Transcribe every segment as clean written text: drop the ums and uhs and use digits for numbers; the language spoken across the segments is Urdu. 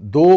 2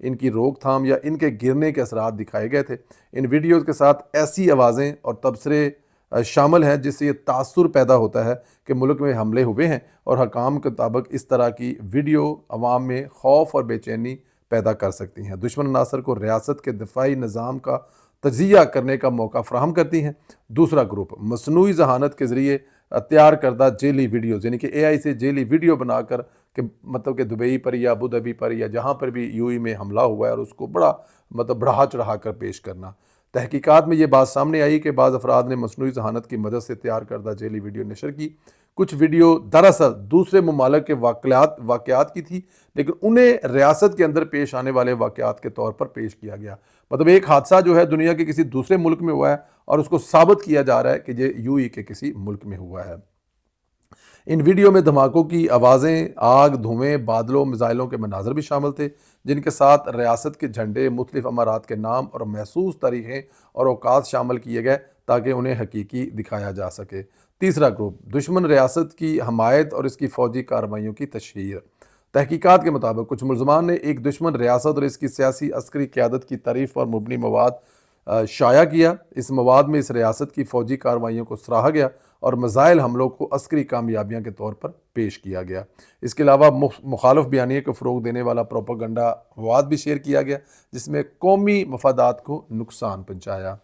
ان کی روک تھام یا ان کے گرنے کے اثرات دکھائے گئے تھے۔ ان ویڈیوز کے ساتھ ایسی آوازیں اور تبصرے شامل ہیں جس سے یہ تاثر پیدا ہوتا ہے کہ ملک میں حملے ہوئے ہیں، اور حکام کے مطابق اس طرح کی ویڈیو عوام میں خوف اور بے چینی پیدا کر سکتی ہیں، دشمن عناصر کو ریاست کے دفاعی نظام کا تجزیہ کرنے کا موقع فراہم کرتی ہیں۔ دوسرا گروپ مصنوعی ذہانت کے ذریعے تیار کردہ جعلی ویڈیوز، یعنی کہ AI سے جعلی ویڈیو بنا کر کہ مطلب کہ دبئی پر یا ابو دھابی پر یا جہاں پر بھی UAE میں حملہ ہوا ہے، اور اس کو بڑا بڑھا چڑھا کر پیش کرنا۔ تحقیقات میں یہ بات سامنے آئی کہ بعض افراد نے مصنوعی ذہانت کی مدد سے تیار کردہ جعلی ویڈیو نشر کی۔ کچھ ویڈیو دراصل دوسرے ممالک کے واقعات کی تھی، لیکن انہیں ریاست کے اندر پیش آنے والے واقعات کے طور پر پیش کیا گیا۔ مطلب ایک حادثہ جو ہے دنیا کے کسی دوسرے ملک میں ہوا ہے اور اس کو ثابت کیا جا رہا ہے کہ یہ UAE کے کسی ملک میں ہوا ہے۔ ان ویڈیو میں دھماکوں کی آوازیں، آگ، دھوئیں، بادلوں، میزائلوں کے مناظر بھی شامل تھے، جن کے ساتھ ریاست کے جھنڈے، مختلف امارات کے نام اور محسوس تاریخیں اور اوقات شامل کیے گئے تاکہ انہیں حقیقی دکھایا جا سکے۔ تیسرا گروپ دشمن ریاست کی حمایت اور اس کی فوجی کارروائیوں کی تشہیر۔ تحقیقات کے مطابق کچھ ملزمان نے ایک دشمن ریاست اور اس کی سیاسی عسکری قیادت کی تعریف پر مبنی مواد شائع کیا۔ اس مواد میں اس ریاست کی فوجی کارروائیوں کو سراہا گیا اور میزائل حملوں کو عسکری کامیابیاں کے طور پر پیش کیا گیا۔ اس کے علاوہ مخالف بیانیے کو فروغ دینے والا پروپیگنڈا مواد بھی شیئر کیا گیا جس میں قومی مفادات کو نقصان پہنچایا۔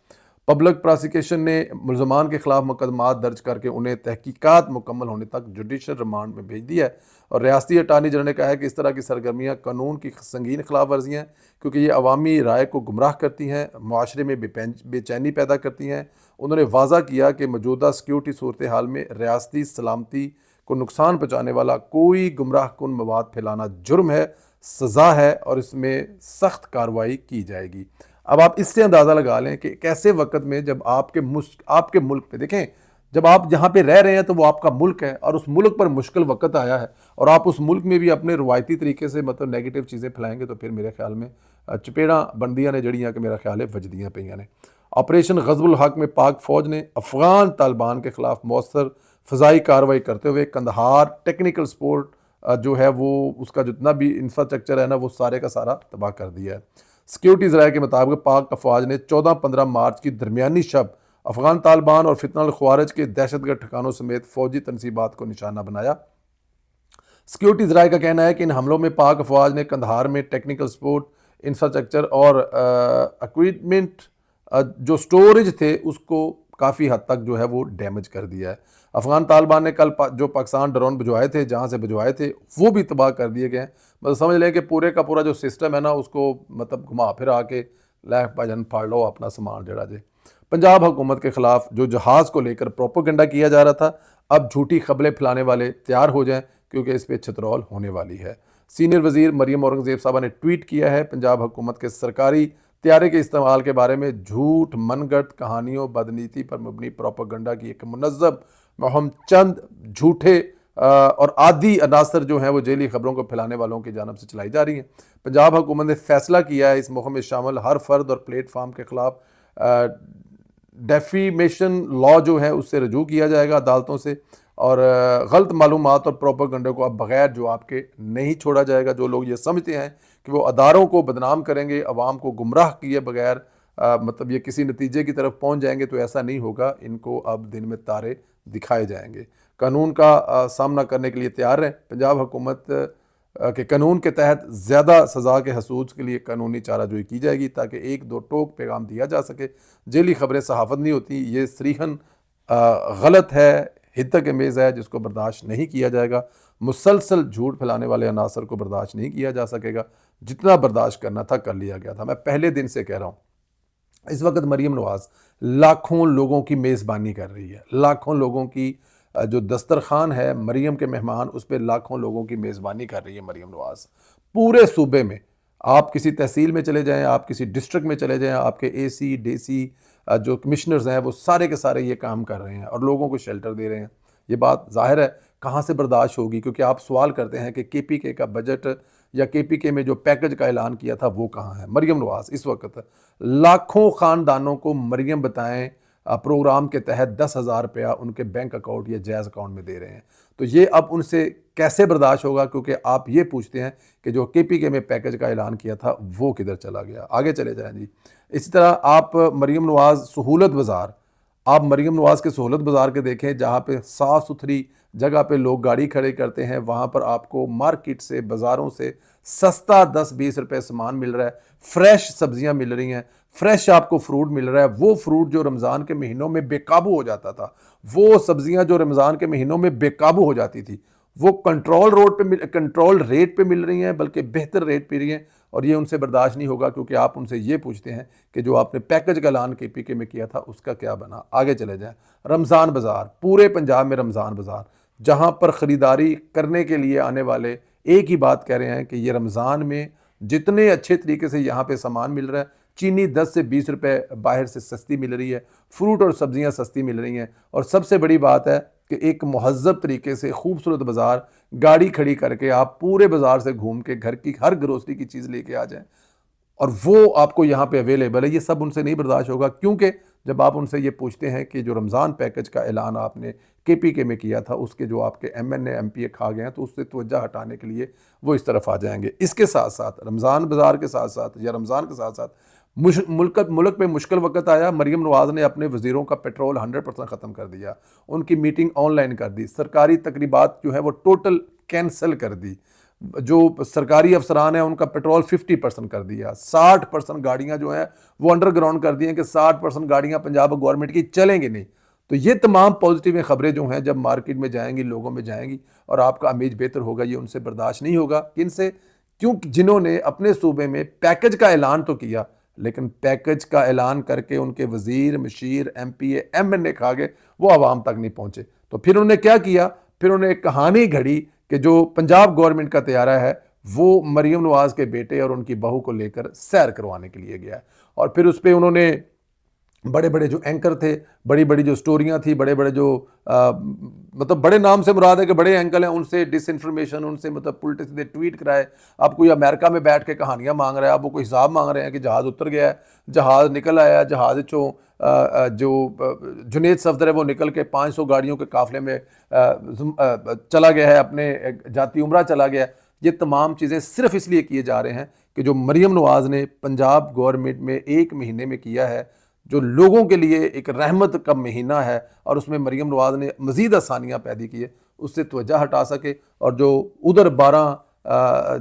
پبلک پراسیکیوشن نے ملزمان کے خلاف مقدمات درج کر کے انہیں تحقیقات مکمل ہونے تک جوڈیشل ریمانڈ میں بھیج دیا ہے، اور ریاستی اٹارنی جنرل نے کہا ہے کہ اس طرح کی سرگرمیاں قانون کی سنگین خلاف ورزیاں ہیں، کیونکہ یہ عوامی رائے کو گمراہ کرتی ہیں، معاشرے میں بے چینی پیدا کرتی ہیں۔ انہوں نے واضح کیا کہ موجودہ سیکیورٹی صورتحال میں ریاستی سلامتی کو نقصان پہنچانے والا کوئی گمراہ کن مواد پھیلانا جرم ہے، سزا ہے، اور اس میں سخت کارروائی کی جائے گی۔ اب آپ اس سے اندازہ لگا لیں کہ ایسے وقت میں جب آپ کے ملک پہ دیکھیں، جب آپ جہاں پہ رہ رہے ہیں تو وہ آپ کا ملک ہے، اور اس ملک پر مشکل وقت آیا ہے، اور آپ اس ملک میں بھی اپنے روایتی طریقے سے نیگیٹو چیزیں پھیلائیں گے تو پھر میرے خیال میں چپیڑاں بندیاں نے جڑیاں کہ میرا خیال ہے وجدیاں پہ نے۔ آپریشن غزب الحق میں پاک فوج نے افغان طالبان کے خلاف مؤثر فضائی کارروائی کرتے ہوئے قندھار ٹیکنیکل سپورٹ جو ہے وہ اس کا جتنا بھی انفراسٹرکچر ہے نا وہ سارے کا سارا تباہ کر دیا ہے۔ سیکیورٹی ذرائع کے مطابق پاک افواج نے 14-15 مارچ کی درمیانی شب افغان طالبان اور فتنہ الخوارج کے دہشت گرد ٹھکانوں سمیت فوجی تنصیبات کو نشانہ بنایا۔ سیکیورٹی ذرائع کا کہنا ہے کہ ان حملوں میں پاک افواج نے قندھار میں ٹیکنیکل سپورٹ، انفراسٹرکچر اور اکوپمنٹ جو سٹوریج تھے اس کو کافی حد تک جو ہے وہ ڈیمیج کر دیا ہے۔ افغان طالبان نے کل جو پاکستان ڈرون بھجوائے تھے، جہاں سے بھجوائے تھے وہ بھی تباہ کر دیے گئے ہیں۔ مطلب سمجھ لیں کہ پورے کا پورا جو سسٹم ہے نا اس کو مطلب گھما پھرا کے لے بھجن پھاڑ لو اپنا سامان جڑا جے۔ پنجاب حکومت کے خلاف جو جہاز کو لے کر پروپیگنڈا کیا جا رہا تھا، اب جھوٹی خبریں پھیلانے والے تیار ہو جائیں کیونکہ اس پہ چھترول ہونے والی ہے۔ سینئر وزیر مریم اورنگزیب صاحبہ نے ٹویٹ کیا ہے پنجاب حکومت کے سرکاری طیارے کے استعمال کے بارے میں جھوٹ، من گھڑت کہانیوں، بدنیتی پر مبنی پروپیگنڈا کی ایک منظم مہم چند جھوٹے اور عادی عناصر جو ہیں وہ جعلی خبروں کو پھیلانے والوں کی جانب سے چلائی جا رہی ہیں۔ پنجاب حکومت نے فیصلہ کیا ہے اس مہم میں شامل ہر فرد اور پلیٹ فارم کے خلاف ڈیفیمیشن لا جو ہے اس سے رجوع کیا جائے گا عدالتوں سے، اور غلط معلومات اور پروپیگنڈے کو اب بغیر جواب کے نہیں چھوڑا جائے گا۔ جو لوگ یہ سمجھتے ہیں کہ وہ اداروں کو بدنام کریں گے، عوام کو گمراہ کیے بغیر مطلب یہ کسی نتیجے کی طرف پہنچ جائیں گے، تو ایسا نہیں ہوگا۔ ان کو اب دن میں تارے دکھائے جائیں گے۔ قانون کا سامنا کرنے کے لیے تیار رہیں۔ پنجاب حکومت کے قانون کے تحت زیادہ سزا کے حصول کے لیے قانونی چارہ جوئی کی جائے گی تاکہ ایک دو ٹوک پیغام دیا جا سکے۔ جعلی خبریں صحافت نہیں ہوتی، یہ صریحاً غلط ہے، حدت امیز ہے، جس کو برداشت نہیں کیا جائے گا۔ مسلسل جھوٹ پھیلانے والے عناصر کو برداشت نہیں کیا جا سکے گا۔ جتنا برداشت کرنا تھا کر لیا گیا تھا۔ میں پہلے دن سے کہہ رہا ہوں، اس وقت مریم نواز لاکھوں لوگوں کی میزبانی کر رہی ہے، لاکھوں لوگوں کی جو دسترخوان ہے مریم کے مہمان، اس پہ لاکھوں لوگوں کی میزبانی کر رہی ہے مریم نواز۔ پورے صوبے میں آپ کسی تحصیل میں چلے جائیں، آپ کسی ڈسٹرکٹ میں چلے جائیں، آپ کے AC DC جو کمشنرز ہیں وہ سارے کے سارے یہ کام کر رہے ہیں اور لوگوں کو شیلٹر دے رہے ہیں۔ یہ بات ظاہر ہے کہاں سے برداشت ہوگی، کیونکہ آپ سوال کرتے ہیں کہ KPK کا بجٹ یا KPK میں جو پیکج کا اعلان کیا تھا وہ کہاں ہے۔ مریم نواز اس وقت لاکھوں خاندانوں کو مریم بتائیں پروگرام کے تحت 10,000 روپیہ ان کے بینک اکاؤنٹ یا جائز اکاؤنٹ میں دے رہے ہیں. تو یہ اب ان سے کیسے برداشت ہوگا؟ کیونکہ آپ یہ پوچھتے ہیں کہ جو KPK میں پیکج کا اعلان کیا تھا وہ کدھر چلا گیا. آگے چلے جائیں جی. اسی طرح آپ مریم نواز سہولت بازار، آپ مریم نواز کے سہولت بازار کے دیکھیں، جہاں پہ صاف ستھری جگہ پہ لوگ گاڑی کھڑے کرتے ہیں، وہاں پر آپ کو مارکیٹ سے، بازاروں سے سستا 10-20 روپے سامان مل رہا ہے، فریش سبزیاں مل رہی ہیں، فریش آپ کو فروٹ مل رہا ہے. وہ فروٹ جو رمضان کے مہینوں میں بے قابو ہو جاتا تھا، وہ سبزیاں جو رمضان کے مہینوں میں بے قابو ہو جاتی تھی، وہ کنٹرول ریٹ پہ مل رہی ہیں، بلکہ بہتر ریٹ پہ رہی ہیں. اور یہ ان سے برداشت نہیں ہوگا، کیونکہ آپ ان سے یہ پوچھتے ہیں کہ جو آپ نے پیکج کا اعلان KPK میں کیا تھا اس کا کیا بنا. آگے چلے جائیں. رمضان بازار، پورے پنجاب میں رمضان بازار، جہاں پر خریداری کرنے کے لیے آنے والے ایک ہی بات کہہ رہے ہیں کہ یہ رمضان میں جتنے اچھے طریقے سے یہاں پہ سامان مل رہا ہے، چینی 10 سے 20 روپے باہر سے سستی مل رہی ہے، فروٹ اور سبزیاں سستی مل رہی ہیں، اور سب سے بڑی بات ہے کہ ایک مہذب طریقے سے خوبصورت بازار، گاڑی کھڑی کر کے آپ پورے بازار سے گھوم کے گھر کی ہر گروسری کی چیز لے کے آ جائیں، اور وہ آپ کو یہاں پہ اویلیبل ہے. یہ سب ان سے نہیں برداشت ہوگا، کیونکہ جب آپ ان سے یہ پوچھتے ہیں کہ جو رمضان پیکج کا اعلان آپ نے KPK میں کیا تھا، اس کے جو آپ کے MNA MPA کھا گئے ہیں، تو اس سے توجہ ہٹانے کے لیے وہ اس طرف آ جائیں گے. اس کے ساتھ ساتھ رمضان بازار کے ساتھ ساتھ یا رمضان کے ساتھ ساتھ ملک میں مشکل وقت آیا. مریم نواز نے اپنے وزیروں کا پیٹرول 100% ختم کر دیا، ان کی میٹنگ آن لائن کر دی، سرکاری تقریبات جو ہے وہ ٹوٹل کینسل کر دی، جو سرکاری افسران ہیں ان کا پیٹرول 50% کر دیا، 60% گاڑیاں جو ہیں وہ انڈر گراؤنڈ کر دی ہیں کہ 60% گاڑیاں پنجاب گورنمنٹ کی چلیں گی نہیں. تو یہ تمام پازیٹیو خبریں جو ہیں جب مارکیٹ میں جائیں گی، لوگوں میں جائیں گی، اور آپ کا امیج بہتر ہوگا. یہ ان سے برداشت نہیں ہوگا. کن سے؟ کیونکہ جنہوں نے اپنے صوبے میں پیکج کا اعلان تو کیا، لیکن پیکج کا اعلان کر کے ان کے وزیر، مشیر، MPA MNA کھا گئے، وہ عوام تک نہیں پہنچے. تو پھر انہوں نے کیا کیا؟ پھر انہوں نے ایک کہانی گھڑی کہ جو پنجاب گورنمنٹ کا طیارہ ہے وہ مریم نواز کے بیٹے اور ان کی بہو کو لے کر سیر کروانے کے لیے گیا ہے. اور پھر اس پہ انہوں نے بڑے بڑے جو اینکر تھے، بڑی بڑی جو سٹوریاں تھیں، بڑے بڑے جو مطلب بڑے نام سے مراد ہے کہ بڑے اینکل ہیں، ان سے ڈس انفارمیشن، ان سے مطلب الٹے سیدھے ٹویٹ کرائے. اب کوئی امریکہ میں بیٹھ کے کہانیاں مانگ رہا ہے، اب وہ کوئی حساب مانگ رہے ہیں کہ جہاز اتر گیا ہے، جہاز نکل آیا، جہاز جو جنید صفدر ہے وہ نکل کے 500 گاڑیوں کے قافلے میں چلا گیا ہے، اپنے جاتی عمرہ چلا گیا ہے. یہ تمام چیزیں صرف اس لیے کیے جا رہے ہیں کہ جو مریم نواز نے پنجاب گورنمنٹ میں ایک مہینے میں کیا ہے، جو لوگوں کے لیے ایک رحمت کا مہینہ ہے، اور اس میں مریم نواز نے مزید آسانیاں پیدا کی ہے، اس سے توجہ ہٹا سکے. اور جو ادھر 12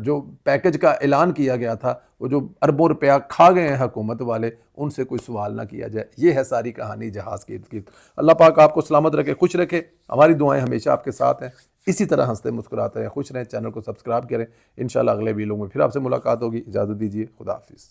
جو پیکج کا اعلان کیا گیا تھا، وہ جو اربوں روپیہ کھا گئے ہیں حکومت والے، ان سے کوئی سوال نہ کیا جائے. یہ ہے ساری کہانی جہاز کی ارد گرد. اللہ پاک آپ کو سلامت رکھے، خوش رکھے. ہماری دعائیں ہمیشہ آپ کے ساتھ ہیں. اسی طرح ہنستے مسکراتے رہیں، خوش رہیں. چینل کو سبسکرائب کریں. انشاءاللہ اگلے ویڈیو میں پھر آپ سے ملاقات ہوگی. اجازت دیجیے. خدا حافظ.